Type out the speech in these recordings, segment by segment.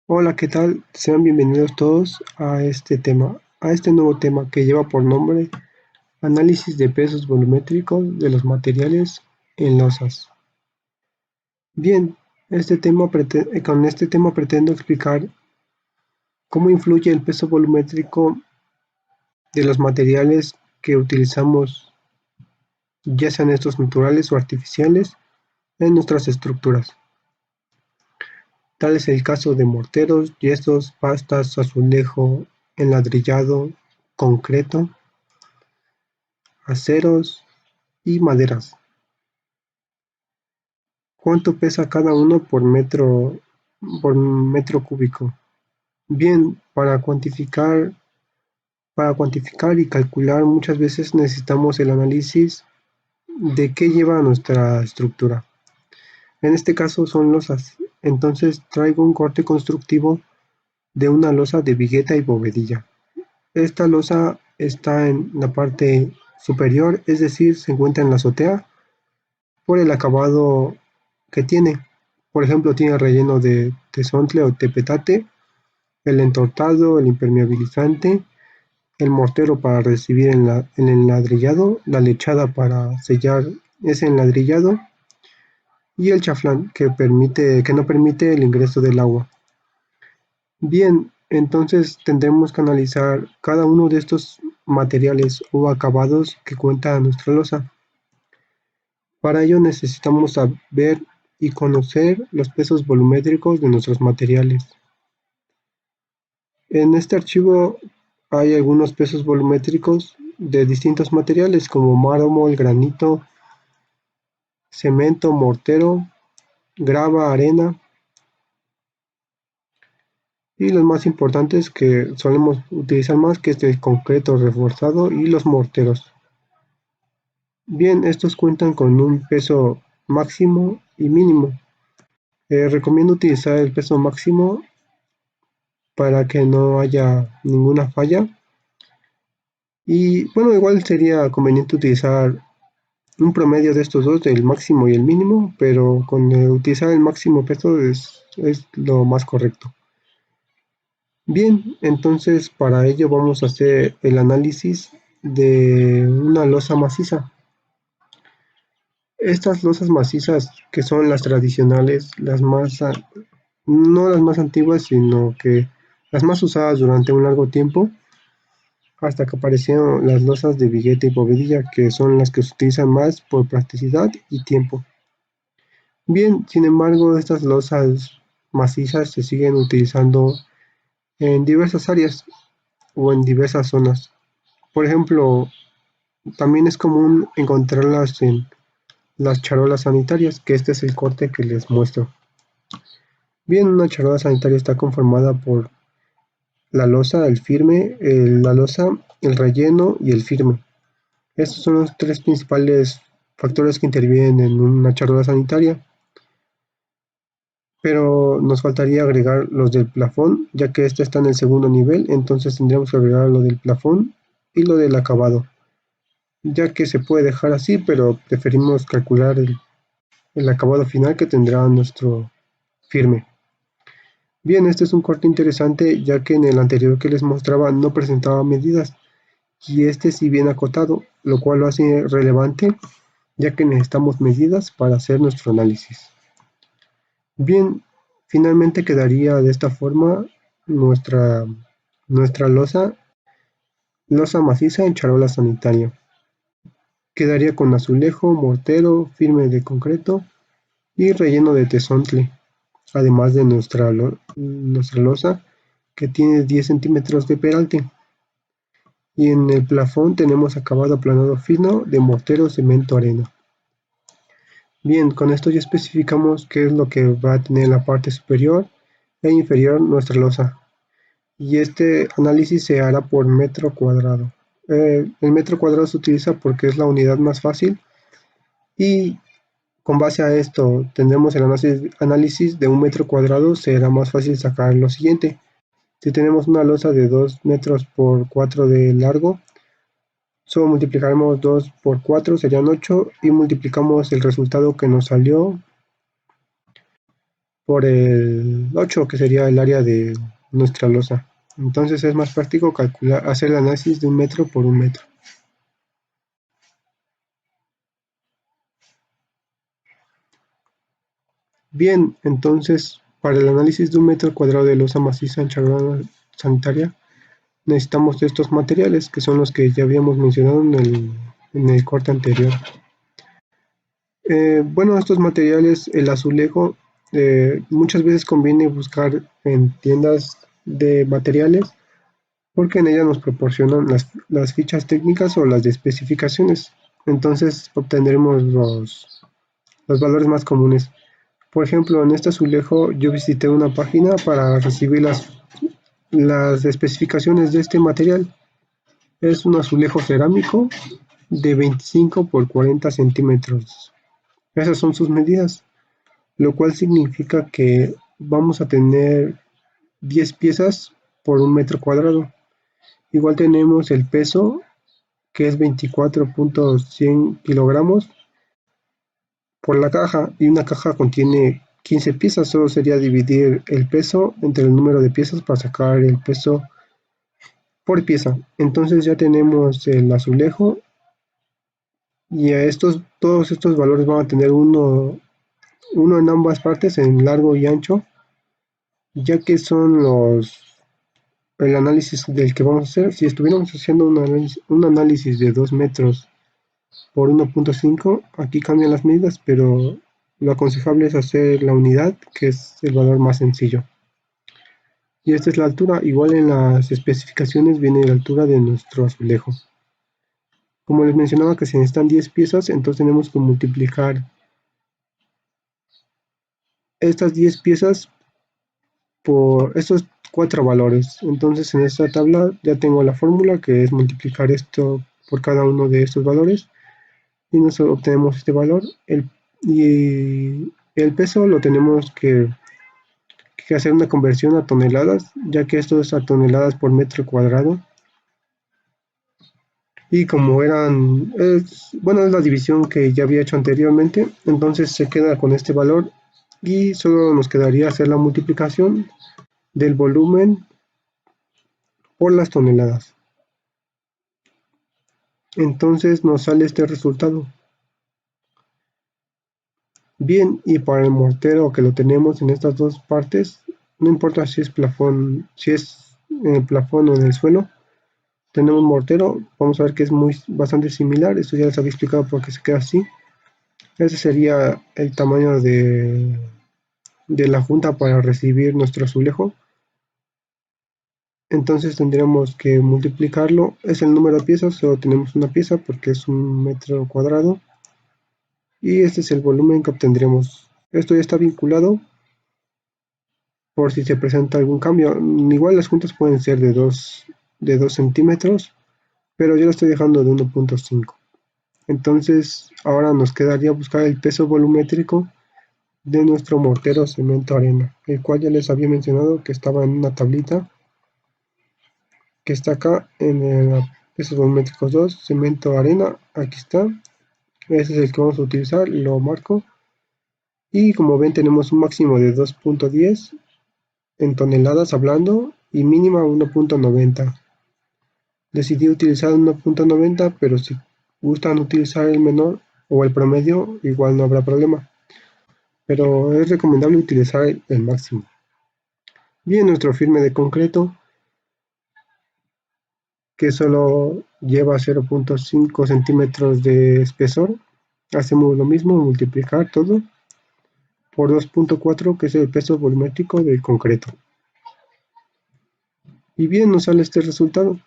Hola, ¿qué tal? Sean bienvenidos todos a este nuevo tema que lleva por nombre Análisis de pesos volumétricos de los materiales en losas. Bien, con este tema pretendo explicar cómo influye el peso volumétrico de los materiales que utilizamos, ya sean estos naturales o artificiales, en nuestras estructuras. Tal es el caso de morteros, yesos, pastas, azulejo, enladrillado, concreto, aceros y maderas. ¿Cuánto pesa cada uno por metro cúbico? Bien, para cuantificar y calcular muchas veces necesitamos el análisis de qué lleva nuestra estructura. En este caso son losas. Entonces traigo un corte constructivo de una losa de vigueta y bovedilla. Esta losa está en la parte superior, es decir, se encuentra en la azotea por el acabado que tiene. Por ejemplo, tiene relleno de tezontle o tepetate, el entortado, el impermeabilizante, el mortero para recibir el enladrillado, la lechada para sellar ese enladrillado y el chaflán que no permite el ingreso del agua. Bien, entonces tendremos que analizar cada uno de estos materiales o acabados que cuenta nuestra losa. Para ello necesitamos saber y conocer los pesos volumétricos de nuestros materiales. En este archivo hay algunos pesos volumétricos de distintos materiales como mármol, granito, cemento, mortero, grava, arena y los más importantes que solemos utilizar más, que es el concreto reforzado y los morteros. Bien, estos cuentan con un peso máximo y mínimo. Recomiendo utilizar el peso máximo para que no haya ninguna falla. Y bueno, igual sería conveniente utilizar un promedio de estos dos, del máximo y el mínimo, pero con utilizar el máximo peso es lo más correcto. Bien, entonces para ello vamos a hacer el análisis de una losa maciza. Estas losas macizas, que son las tradicionales, no las más antiguas, sino que las más usadas durante un largo tiempo, hasta que aparecieron las losas de vigueta y bovedilla, que son las que se utilizan más por practicidad y tiempo. Bien, sin embargo, estas losas macizas se siguen utilizando en diversas áreas o en diversas zonas. Por ejemplo, también es común encontrarlas en las charolas sanitarias, que este es el corte que les muestro. Bien, una charola sanitaria está conformada por la losa, el relleno y el firme. Estos son los tres principales factores que intervienen en una charola sanitaria, pero nos faltaría agregar los del plafón, ya que este está en el segundo nivel, entonces tendríamos que agregar lo del plafón y lo del acabado, ya que se puede dejar así, pero preferimos calcular el acabado final que tendrá nuestro firme. Bien, este es un corte interesante, ya que en el anterior que les mostraba no presentaba medidas, y este sí viene acotado, lo cual lo hace relevante, ya que necesitamos medidas para hacer nuestro análisis. Bien, finalmente quedaría de esta forma nuestra, nuestra losa maciza en charola sanitaria. Quedaría con azulejo, mortero, firme de concreto y relleno de tezontle, además de nuestra losa, que tiene 10 centímetros de peralte. Y en el plafón tenemos acabado aplanado fino de mortero, cemento, arena. Bien, con esto ya especificamos qué es lo que va a tener en la parte superior e inferior nuestra losa. Y este análisis se hará por metro cuadrado. El metro cuadrado se utiliza porque es la unidad más fácil y con base a esto tendremos el análisis de un metro cuadrado, será más fácil sacar lo siguiente. Si tenemos una losa de 2 metros por 4 de largo, solo multiplicaremos 2 por 4 serían 8 y multiplicamos el resultado que nos salió por el 8, que sería el área de nuestra losa. Entonces es más práctico calcular, hacer el análisis de 1 metro por 1 metro. Bien, entonces para el análisis de 1 metro cuadrado de losa maciza en charla sanitaria necesitamos estos materiales, que son los que ya habíamos mencionado en el corte anterior. Bueno, estos materiales, el azulejo, muchas veces conviene buscar en tiendas de materiales porque en ellas nos proporcionan las fichas técnicas o las de especificaciones. Entonces obtendremos los valores más comunes. Por ejemplo, en este azulejo yo visité una página para recibir las especificaciones de este material. Es un azulejo cerámico de 25 por 40 centímetros. Esas son sus medidas, lo cual significa que vamos a tener 10 piezas por 1 metro cuadrado. Igual tenemos el peso, que es 24.100 kilogramos por la caja, y una caja contiene 15 piezas. Solo sería dividir el peso entre el número de piezas para sacar el peso por pieza. Entonces ya tenemos el azulejo, y todos estos valores van a tener uno en ambas partes, en largo y ancho, ya que son el análisis del que vamos a hacer. Si estuviéramos haciendo un análisis de 2 metros por 1.5, aquí cambian las medidas, pero lo aconsejable es hacer la unidad, que es el valor más sencillo. Y esta es la altura. Igual en las especificaciones viene la altura de nuestro azulejo. Como les mencionaba que se necesitan 10 piezas, entonces tenemos que multiplicar estas 10 piezas por estos 4 valores. Entonces en esta tabla ya tengo la fórmula, que es multiplicar esto por cada uno de estos valores, y nos obtenemos este valor. Y el peso lo tenemos que hacer una conversión a toneladas, ya que esto es a toneladas por metro cuadrado. Y como bueno, es la división que ya había hecho anteriormente, entonces se queda con este valor, y solo nos quedaría hacer la multiplicación del volumen por las toneladas. Entonces nos sale este resultado. Bien, y para el mortero, que lo tenemos en estas dos partes, no importa si es plafón, si es en el plafón o en el suelo, tenemos mortero. Vamos a ver que es bastante similar. Esto ya les había explicado por qué se queda así. Ese sería el tamaño de la junta para recibir nuestro azulejo. Entonces tendríamos que multiplicarlo. Es el número de piezas, solo tenemos una pieza porque es 1 metro cuadrado. Y este es el volumen que obtendremos. Esto ya está vinculado por si se presenta algún cambio. Igual las juntas pueden ser de dos centímetros, pero yo lo estoy dejando de 1.5. Entonces ahora nos quedaría buscar el peso volumétrico de nuestro mortero cemento arena, el cual ya les había mencionado que estaba en una tablita que está acá en el pesos volumétricos 2, cemento arena. Aquí está. Ese es el que vamos a utilizar, lo marco. Y como ven, tenemos un máximo de 2.10 en toneladas hablando, y mínima 1.90. Decidí utilizar 1.90, pero si gustan utilizar el menor o el promedio, igual no habrá problema. Pero es recomendable utilizar el máximo. Bien, nuestro firme de concreto, que solo lleva 0.5 centímetros de espesor, hacemos lo mismo, multiplicar todo por 2.4, que es el peso volumétrico del concreto. Y bien, nos sale este resultado.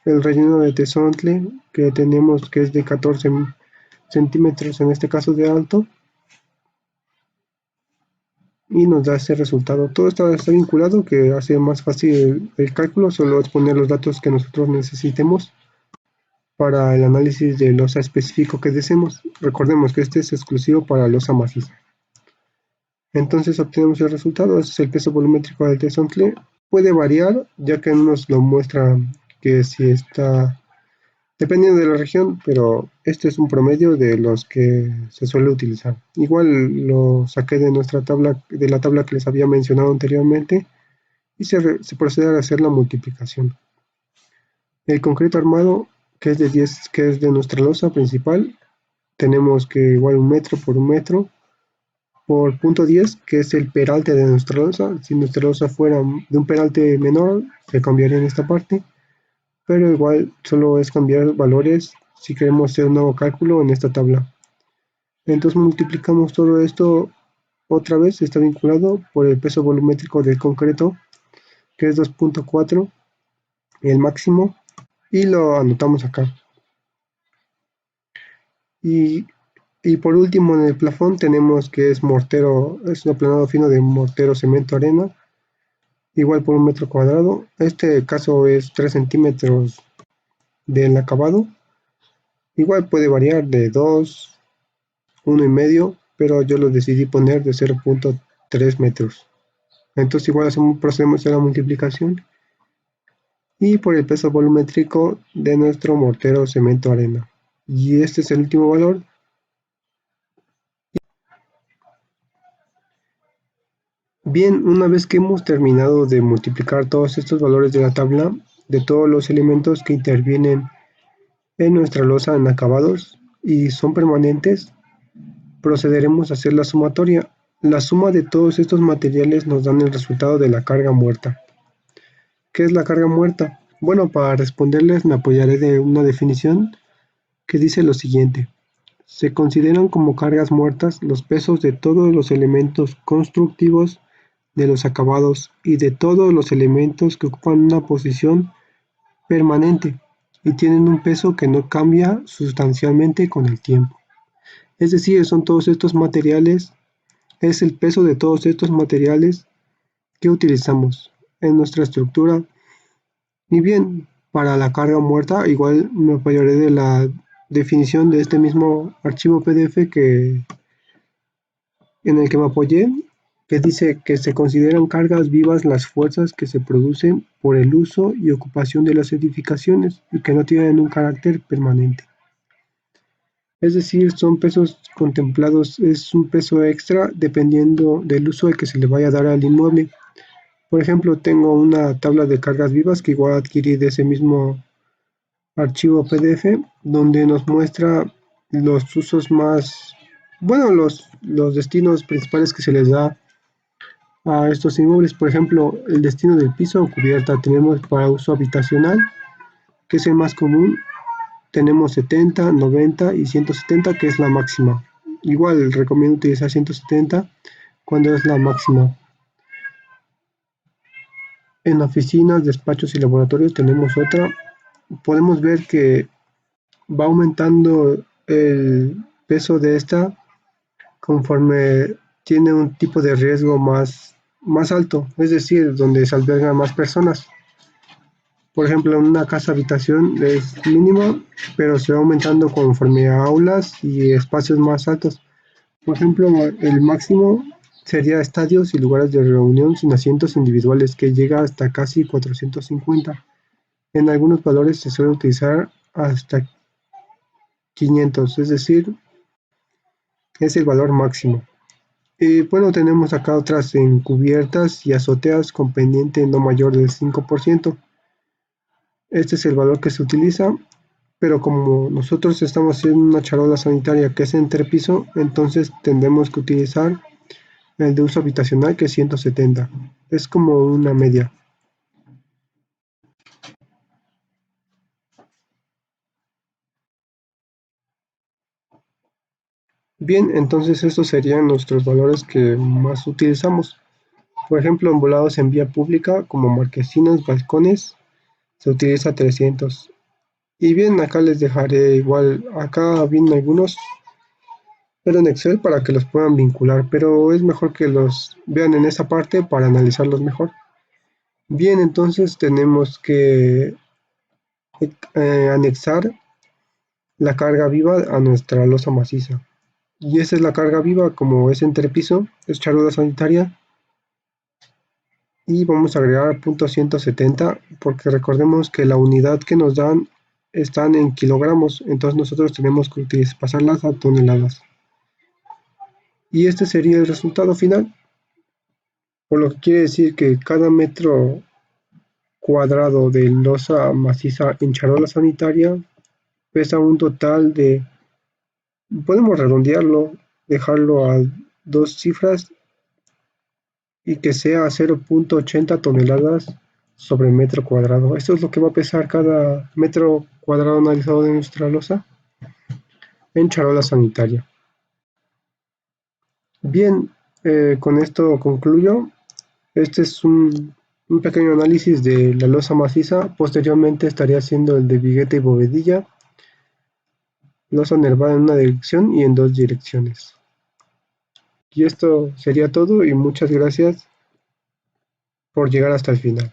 El relleno de tezontle que tenemos, que es de 14 centímetros en este caso de alto, y nos da ese resultado. Todo está vinculado, que hace más fácil el cálculo. Solo es poner los datos que nosotros necesitemos para el análisis de losa específico que deseemos. Recordemos que este es exclusivo para losa maciza. Entonces obtenemos el resultado. Este es el peso volumétrico del tezontle. Puede variar, ya que nos lo muestra que si está dependiendo de la región, pero este es un promedio de los que se suele utilizar. Igual lo saqué de nuestra tabla, de la tabla que les había mencionado anteriormente, y se procede a hacer la multiplicación. El concreto armado, que es de 10, que es de nuestra losa principal, tenemos que igual 1 metro por 1 metro por punto 10, que es el peralte de nuestra losa. Si nuestra losa fuera de un peralte menor, se cambiaría en esta parte, pero igual solo es cambiar valores si queremos hacer un nuevo cálculo en esta tabla. Entonces multiplicamos todo esto otra vez, está vinculado por el peso volumétrico del concreto, que es 2.4, el máximo, y lo anotamos acá. Y, y por último en el plafón tenemos que es mortero, es un aplanado fino de mortero, cemento, arena, igual por 1 metro cuadrado. Este caso es 3 centímetros del acabado. Igual puede variar de 2, 1,5, pero yo lo decidí poner de 0.3 metros. Entonces igual procedemos a la multiplicación y por el peso volumétrico de nuestro mortero, cemento, arena. Y este es el último valor. Bien, una vez que hemos terminado de multiplicar todos estos valores de la tabla, de todos los elementos que intervienen en nuestra losa en acabados y son permanentes, procederemos a hacer la sumatoria. La suma de todos estos materiales nos dan el resultado de la carga muerta. ¿Qué es la carga muerta? Bueno, para responderles me apoyaré de una definición que dice lo siguiente. Se consideran como cargas muertas los pesos de todos los elementos constructivos de los acabados y de todos los elementos que ocupan una posición permanente y tienen un peso que no cambia sustancialmente con el tiempo. Es decir, son todos estos materiales, es el peso de todos estos materiales que utilizamos en nuestra estructura. Y bien, para la carga muerta, igual me apoyaré de la definición de este mismo archivo PDF en el que me apoyé, que dice que se consideran cargas vivas las fuerzas que se producen por el uso y ocupación de las edificaciones y que no tienen un carácter permanente. Es decir, son pesos contemplados, es un peso extra dependiendo del uso al que se le vaya a dar al inmueble. Por ejemplo, tengo una tabla de cargas vivas que igual adquirí de ese mismo archivo PDF, donde nos muestra los usos más, bueno, los destinos principales que se les da a estos inmuebles. Por ejemplo, el destino del piso o cubierta tenemos para uso habitacional, que es el más común. Tenemos 70, 90 y 170, que es la máxima. Igual recomiendo utilizar 170 cuando es la máxima. En oficinas, despachos y laboratorios tenemos otra. Podemos ver que va aumentando el peso de esta conforme tiene un tipo de riesgo más alto, es decir, donde se albergan más personas. Por ejemplo, en una casa habitación es mínima, pero se va aumentando conforme a aulas y espacios más altos. Por ejemplo, el máximo sería estadios y lugares de reunión sin asientos individuales, que llega hasta casi 450. En algunos valores se suele utilizar hasta 500, es decir, es el valor máximo. Y bueno, tenemos acá otras en cubiertas y azoteas con pendiente no mayor del 5%. Este es el valor que se utiliza, pero como nosotros estamos haciendo una charola sanitaria que es entrepiso, entonces tendremos que utilizar el de uso habitacional, que es 170. Es como una media. Bien, entonces estos serían nuestros valores que más utilizamos. Por ejemplo, en volados en vía pública, como marquesinas, balcones, se utiliza 300. Y bien, acá les dejaré igual, acá vienen algunos, pero en Excel para que los puedan vincular, pero es mejor que los vean en esa parte para analizarlos mejor. Bien, entonces tenemos que anexar la carga viva a nuestra losa maciza. Y esa es la carga viva, como es entrepiso, es charola sanitaria. Y vamos a agregar punto 170, porque recordemos que la unidad que nos dan están en kilogramos, entonces nosotros tenemos que pasarlas a toneladas. Y este sería el resultado final, por lo que quiere decir que cada metro cuadrado de losa maciza en charola sanitaria pesa un total de, podemos redondearlo, dejarlo a dos cifras y que sea 0,80 toneladas sobre metro cuadrado. Esto es lo que va a pesar cada metro cuadrado analizado de nuestra losa en charola sanitaria. Bien, con esto concluyo. Este es un pequeño análisis de la losa maciza. Posteriormente estaría haciendo el de vigueta y bovedilla, losa nervada en una dirección y en dos direcciones. Y esto sería todo y muchas gracias por llegar hasta el final.